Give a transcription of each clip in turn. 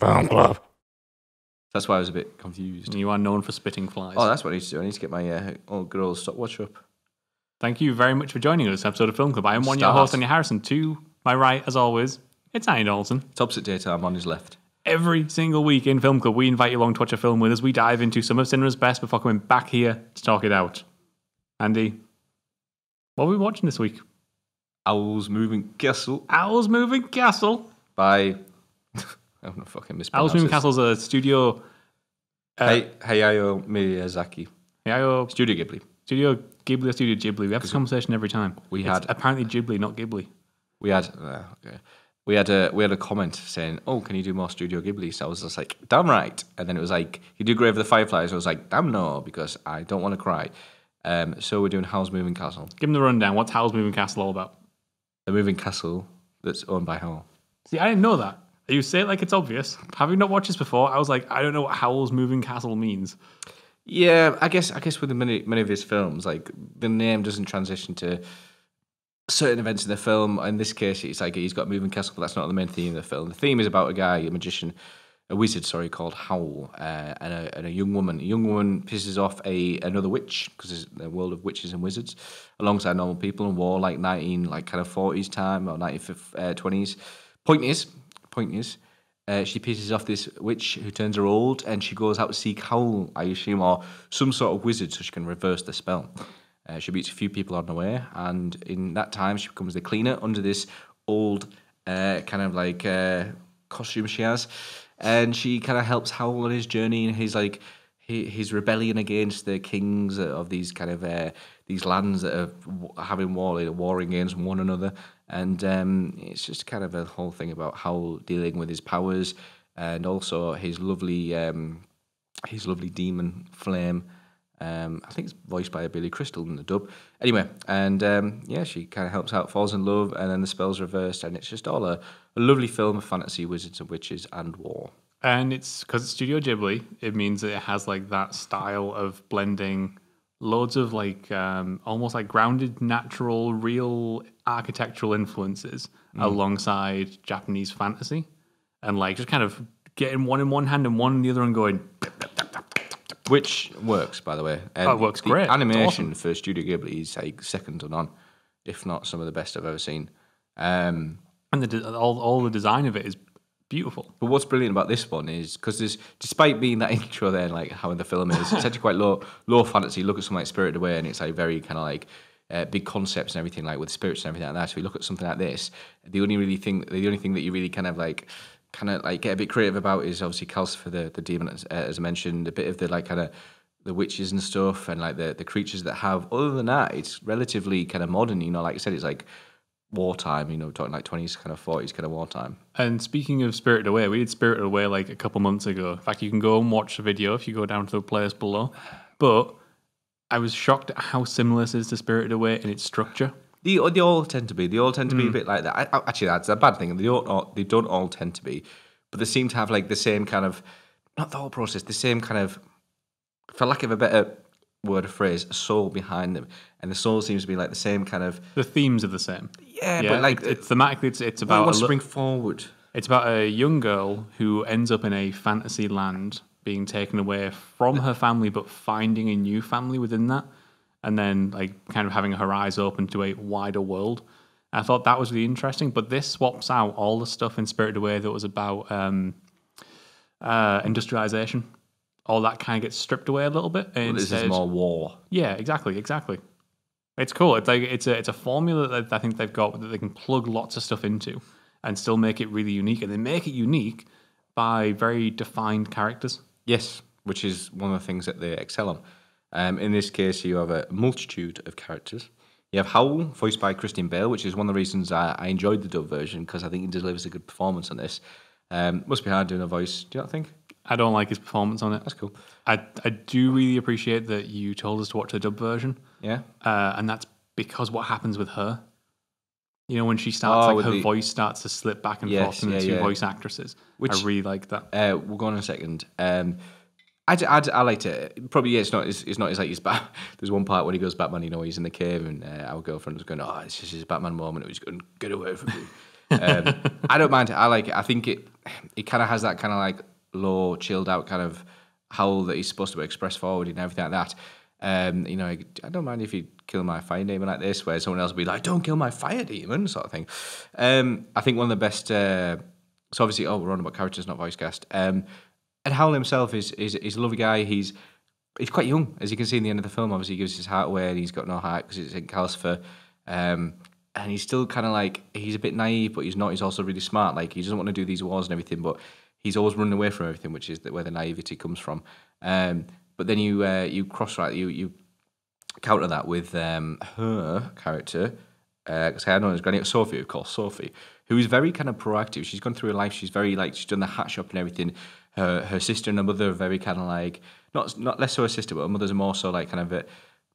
Film Club. That's why I was a bit confused. You are known for spitting flies. Oh, that's what I need to do. I need to get my good old stopwatch up. Thank you very much for joining us this episode of Film Club. I am one of your hosts, Andy Harrison. To my right, as always, it's Annie Dalton. It's opposite daytime on his left. Every single week in Film Club, we invite you along to watch a film with us. We dive into some of cinema's best before coming back here to talk it out. Andy, what are we watching this week? Howl's Moving Castle. Howl's Moving Castle. By... I'm not fucking mispronouncing. Howl's Moving Castle is a studio... Hayao Miyazaki. Hayao... Studio Ghibli. Studio Ghibli or Studio Ghibli. We have this conversation every time. It's apparently Ghibli, not Ghibli. We had a comment saying, "Oh, can you do more Studio Ghibli?" So I was just like, "Damn right!" And then it was like, "You do Grave of the Fireflies." I was like, "Damn no," because I don't want to cry. So we're doing Howl's Moving Castle. Give them the rundown. What's Howl's Moving Castle all about? A moving castle that's owned by Howl. See, I didn't know that. You say it like it's obvious. Having not watched this before, I was like, I don't know what Howl's Moving Castle means. Yeah, I guess with many of his films, like the name doesn't transition to certain events in the film. In this case, it's like he's got a moving castle, but that's not the main theme of the film. The theme is about a wizard, called Howl, and a young woman. A young woman pisses off another witch, because there's a world of witches and wizards, alongside normal people in war, like 40s time or 1920s. Point is, she pisses off this witch who turns her old, and she goes out to seek Howl, I assume, or some sort of wizard, so she can reverse the spell. She meets a few people on the way, and in that time, she becomes the cleaner under this old costume she has, and she kind of helps Howl on his journey and his rebellion against the kings of these these lands that are having warring against one another. And it's just kind of a whole thing about Howl dealing with his powers, and also his lovely demon Flame. I think it's voiced by Billy Crystal in the dub. Anyway, and she kind of helps out, falls in love, and then the spell's reversed, and it's just all a lovely film of fantasy, wizards and witches, and war. And it's because it's Studio Ghibli, it means that it has like that style of blending loads of almost like grounded, natural, real architectural influences alongside Japanese fantasy, and like just kind of getting one in one hand and one in the other and going. Which works, by the way. It works great. Animation for Studio Ghibli is like second to none, if not some of the best I've ever seen. And all the design of it is beautiful. But what's brilliant about this one is because despite being that intro there, like how the film is, it's actually quite low fantasy. Look at something like Spirited Away, and it's like very kind of like big concepts and everything, like with spirits and everything like that. So we look at something like this. The only thing that you really kind of get a bit creative about is obviously Calcifer, the demon, as I mentioned, a bit of the witches and stuff, and like the creatures that have. Other than that, it's relatively kind of modern. Like I said, it's like wartime. Talking like 20s, kind of 40s, kind of wartime. And speaking of Spirited Away, we did Spirited Away like a couple months ago. In fact, you can go and watch the video if you go down to the playlist below. But I was shocked at how similar this is to Spirited Away in its structure. They all tend to be. They all tend to be a bit like that. Actually, that's a bad thing. They don't all tend to be, but they seem to have like the same kind of, not the whole process, the same kind of, for lack of a better word or phrase, soul behind them, and the soul seems to be like the same kind of. The themes are the same. Yeah, but like it's thematically, it's about. Wants to bring forward. It's about a young girl who ends up in a fantasy land, being taken away from her family, but finding a new family within that. And then, like, kind of having her eyes open to a wider world. I thought that was really interesting, but this swaps out all the stuff in Spirited Away that was about industrialization. All that kind of gets stripped away a little bit. And this is more war. Yeah, exactly. It's cool. It's like it's a formula that I think they've got that they can plug lots of stuff into and still make it really unique. And they make it unique by very defined characters. Yes, which is one of the things that they excel on. In this case, you have a multitude of characters. You have Howl, voiced by Christian Bale, which is one of the reasons I enjoyed the dub version, because I think he delivers a good performance on this. Must be hard doing a voice, do you not think? I don't like his performance on it. That's cool. I do really appreciate that you told us to watch the dub version. Yeah. And that's because what happens with her. When she starts, her voice starts to slip back and forth in the two voice actresses. Which, I really like that. We'll go on in a second. I liked it. Probably, it's not as like his Batman. There's one part when he goes Batman, he's in the cave, and our girlfriend was going, "Oh, it's just his Batman moment." It was going, "Get away from me." I don't mind it. I like it. I think it kind of has that kind of like low, chilled out kind of howl that he's supposed to express forward and everything like that. I don't mind if you kill my fire demon like this, where someone else will be like, "Don't kill my fire demon," sort of thing. I think one of the best. So obviously, we're on about characters, not voice cast. And Howl himself is a lovely guy. He's quite young, as you can see in the end of the film. Obviously, he gives his heart away, and he's got no heart because it's in Calcifer. And he's still kind of like, he's a bit naive, but he's not. He's also really smart. Like, he doesn't want to do these wars and everything, but he's always running away from everything, which is where the naivety comes from. But then you you counter that with her character, because I know his granny, Sophie, of course, Sophie, who is very kind of proactive. She's gone through her life. She's very like, she's done the hat shop and everything. Her sister and her mother are very kind of like, not less so her sister, but her mother's more so like kind of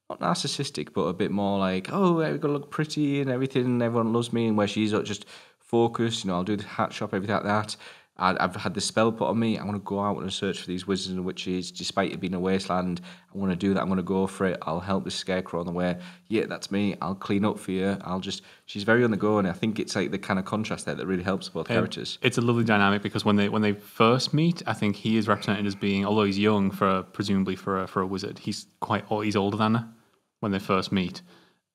not narcissistic, but a bit more like, oh, we've got to look pretty and everything, and everyone loves me, and where she's just focused, I'll do the hat shop, everything like that. I've had the spell put on me. I want to go out and search for these wizards and witches, despite it being a wasteland. I want to do that. I'm going to go for it. I'll help this scarecrow on the way. Yeah, that's me. I'll clean up for you. She's very on the go, and I think it's like the kind of contrast there that really helps both characters. It's a lovely dynamic because when they first meet, I think he is represented as being, although he's young presumably for a wizard, he's older than her when they first meet.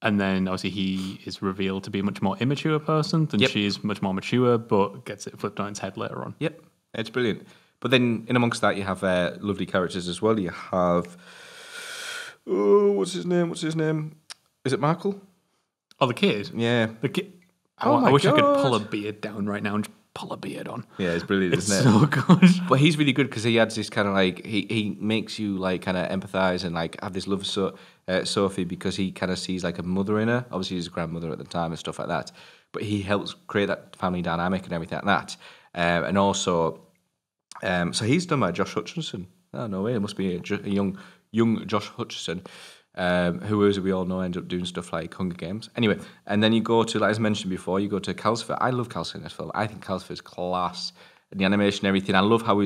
And then obviously he is revealed to be a much more immature person than she is, much more mature, but gets it flipped on its head later on. Yep, it's brilliant. But then in amongst that, you have lovely characters as well. You have, what's his name? Is it Markle? Oh, the kid? Yeah. The kid. I wish I could pull a beard down right now and just pull a beard on. Yeah, it's brilliant, isn't it? So good. But he's really good because he adds this kind of like, he makes you like kind of empathise and like have this love for Sophie, because he kind of sees like a mother in her. Obviously, he's a grandmother at the time and stuff like that. But he helps create that family dynamic and everything like that. And also, so he's done by Josh Hutcherson. Oh, no way. It must be a young Josh Hutcherson. Who, as we all know, end up doing stuff like Hunger Games. Anyway, and then you go to, like as mentioned before, you go to Calcifer. I love Calcifer in this film. I think Calcifer is class. And the animation and everything. I love how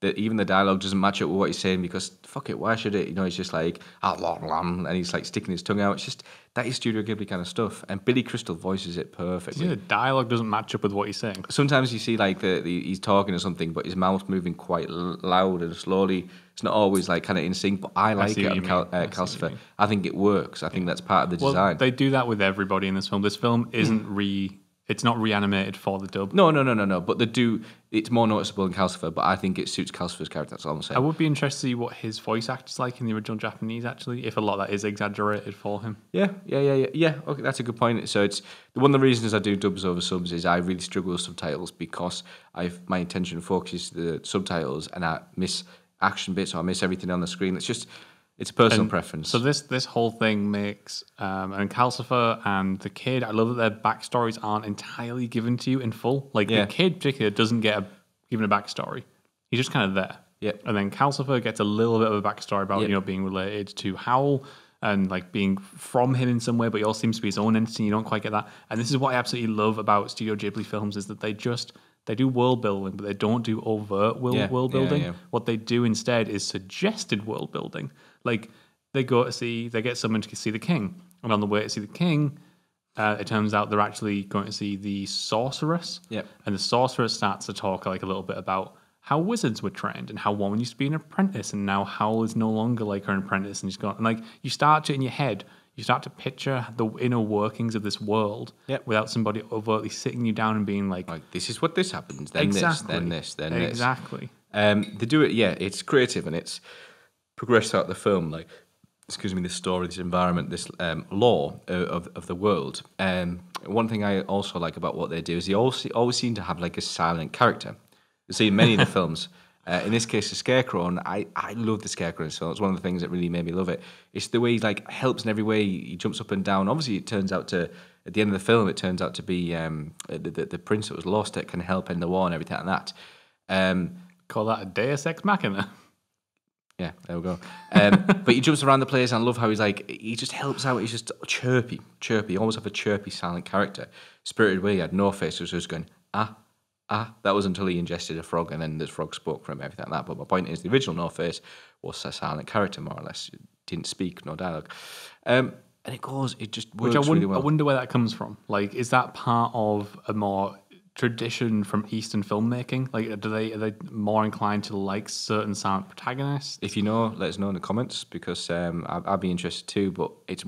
even the dialogue doesn't match up with what he's saying, because fuck it, why should it? He's just like, and he's like sticking his tongue out. It's just, that is Studio Ghibli kind of stuff. And Billy Crystal voices it perfectly. Yeah, the dialogue doesn't match up with what he's saying. Sometimes you see like he's talking or something, but his mouth's moving quite loud and slowly. It's not always like kind of in sync, but I like it on Calcifer. I think it works. I think that's part of the design. They do that with everybody in this film. This film isn't it's not reanimated for the dub. No. But they do. It's more noticeable in Calcifer, but I think it suits Calcifer's character. That's all I'm saying. I would be interested to see what his voice actor's like in the original Japanese, actually, if a lot of that is exaggerated for him. Yeah. Okay, that's a good point. So it's one of the reasons I do dubs over subs is I really struggle with subtitles, because my attention focuses the subtitles and I miss action bits or I miss everything on the screen. It's a personal preference. So this whole thing makes and Calcifer and the kid, I love that their backstories aren't entirely given to you in full. Like the kid particularly doesn't get given a backstory. He's just kind of there. Yep. And then Calcifer gets a little bit of a backstory about being related to Howl and like being from him in some way, but he also seems to be his own entity. You don't quite get that. And this is what I absolutely love about Studio Ghibli films, is that they do world building, but they don't do overt world building. Yeah. What they do instead is suggested world building. Like they get someone to see the king, and on the way to see the king, it turns out they're actually going to see the sorceress. Yep. And the sorceress starts to talk like a little bit about how wizards were trained and how one used to be an apprentice, and now Howl is no longer like her apprentice, and she's gone. And like you start to in your head, you start to picture the inner workings of this world without somebody overtly sitting you down and being like this is what this happens, then this, then this, then this. Exactly. They do it. Yeah, it's creative and it's progressed throughout the film. Like, this story, this environment, this lore of the world. One thing I also like about what they do is they always seem to have like a silent character. You see in many of the films. In this case, the Scarecrow, and I love the Scarecrow in this film. It's one of the things that really made me love it. It's the way he like helps in every way. He jumps up and down. Obviously, it turns out at the end of the film, it turns out to be the prince that was lost that can help end the war and everything like that. Call that a Deus Ex Machina. Yeah, there we go. But he jumps around the place, and I love how he just helps out. He's just chirpy. He always have a chirpy, silent character. Spirited Away, he had no face. He was just going, that was until he ingested a frog, and then the frog spoke for him, everything like that. But my point is, the original No Face was a silent character, more or less. It didn't speak, no dialogue. And it just works really well. I wonder where that comes from. Like, is that part of a more tradition from Eastern filmmaking? Like, are they more inclined to like certain silent protagonists? If you know, let us know in the comments because I'd be interested too. But it's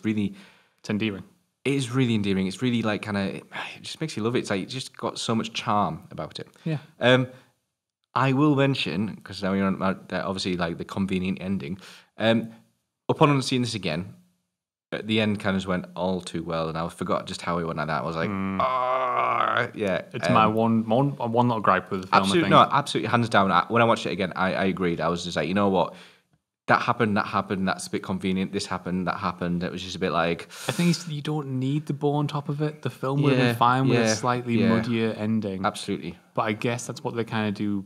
really. It's endearing. It is really endearing. It's really like kind of, it just makes you love it. It's like it's just got so much charm about it. Yeah. I will mention, because now you're on obviously like the convenient ending. Upon seeing this again, at the end kind of went all too well, and I forgot just how it went like that. I was like, yeah. It's my one little gripe with the film. Absolutely, no, absolutely, hands down. When I watched it again, I agreed. I was just like, you know what? That happened, that's a bit convenient. This happened, that happened. It was just a bit like... I think you don't need the bow on top of it. The film would have been fine with a slightly muddier ending. Absolutely. But I guess that's what they kind of do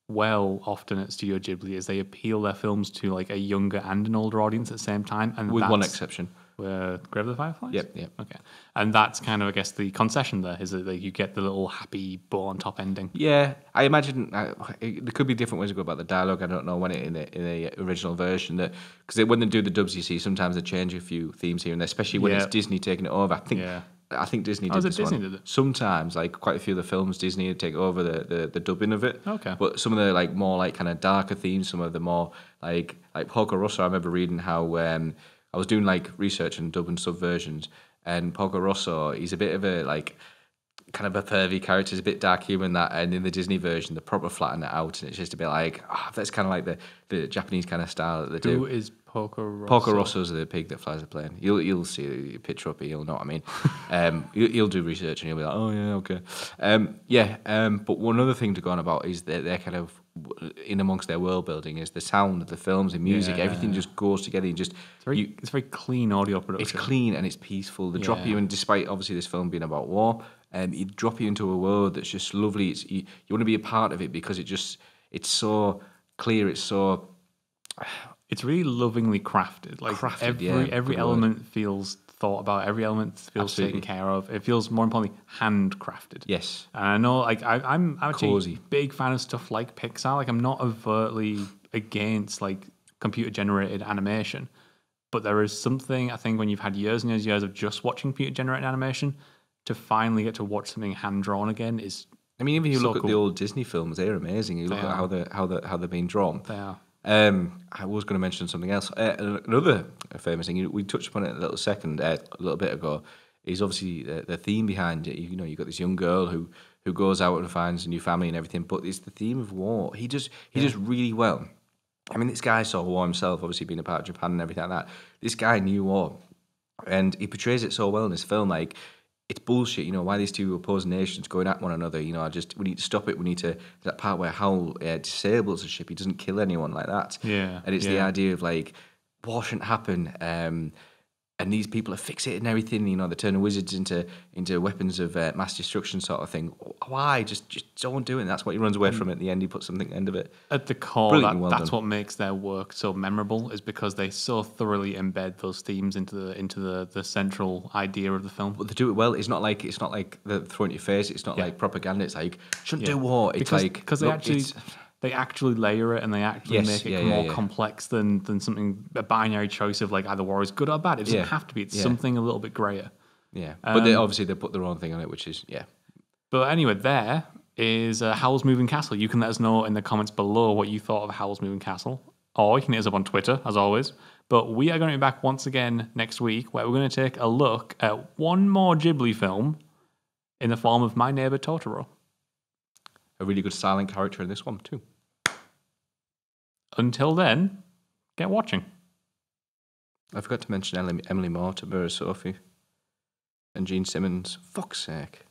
well often at Studio Ghibli, is they appeal their films to like a younger and an older audience at the same time. And with one exception. Grave of the Fireflies? Yep. Okay. And that's kind of, I guess, the concession there, is that you get the little happy bow on top ending. Yeah, I imagine there could be different ways to go about the dialogue. I don't know when in the original version, that because when they do the dubs, you see sometimes they change a few themes here and there, especially when it's Disney taking it over. I think Disney did this Disney one. did it? Sometimes, like quite a few of the films, Disney would take over the dubbing of it. Okay. But some of the like more like kind of darker themes, some of the more like Porco Rosso. I remember reading how I was doing like research on dub and sub versions, and Porco Rosso, he's a bit of a like kind of a pervy character, he's a bit dark humor in that, and in the Disney version, they proper flatten it out, and it's just a bit like that's kind of like the Japanese kind of style that they do. Who is Porco Rosso? Porco Rosso's the pig that flies a plane. You'll see a picture up here. You'll know what I mean. You'll do research and you'll be like, oh yeah, okay. But one other thing to go on about is that they're kind of in amongst their world building is the sound of the films, the music, everything just goes together. And just it's very clean audio production. It's clean and it's peaceful. They drop you in, despite obviously this film being about war. You drop you into a world that's just lovely. You want to be a part of it because it's so clear. It's so. It's really lovingly crafted. Like every element feels thought about. Every element feels taken care of. It feels, more importantly, handcrafted. Yes. And I know, like I'm actually a big fan of stuff like Pixar. Like I'm not overtly against like computer generated animation, but there is something, I think, when you've had years and years of just watching computer generated animation, to finally get to watch something hand drawn again is. I mean, even if you look at the old Disney films, they're amazing. You look at how they're being drawn. They are. I was going to mention something else. Another famous thing, we touched upon it a little bit ago, is obviously the theme behind it. You know, you've got this young girl who goes out and finds a new family and everything, but it's the theme of war. He does really well. I mean, this guy saw war himself, obviously being a part of Japan and everything like that. This guy knew war, and he portrays it so well in this film. Like, it's bullshit, you know, why these two opposing nations going at one another, you know, we need to stop it, we need to, that part where Howl disables the ship, he doesn't kill anyone like that. Yeah. And it's the idea of, like, war shouldn't happen, and these people are fixated and everything, you know, they're turning wizards into weapons of mass destruction sort of thing. Why? Just don't do it. And that's what he runs away from at the end. He puts something at the end of it. At the core, that's what makes their work so memorable, is because they so thoroughly embed those themes into the central idea of the film. But they do it well. It's not like they're throwing it in your face. It's not like propaganda. It's like, shouldn't do war. It's because they actually layer it, and they actually make it more complex than something, a binary choice of like either war is good or bad. It doesn't have to be. It's something a little bit grayer. Yeah, but they put their own thing on it, which is But anyway, there is Howl's Moving Castle. You can let us know in the comments below what you thought of Howl's Moving Castle, or you can hit us up on Twitter as always. But we are going to be back once again next week, where we're going to take a look at one more Ghibli film in the form of My Neighbor Totoro. A really good silent character in this one too. Until then, get watching. I forgot to mention Emily Mortimer as Sophie and Gene Simmons. Fuck's sake.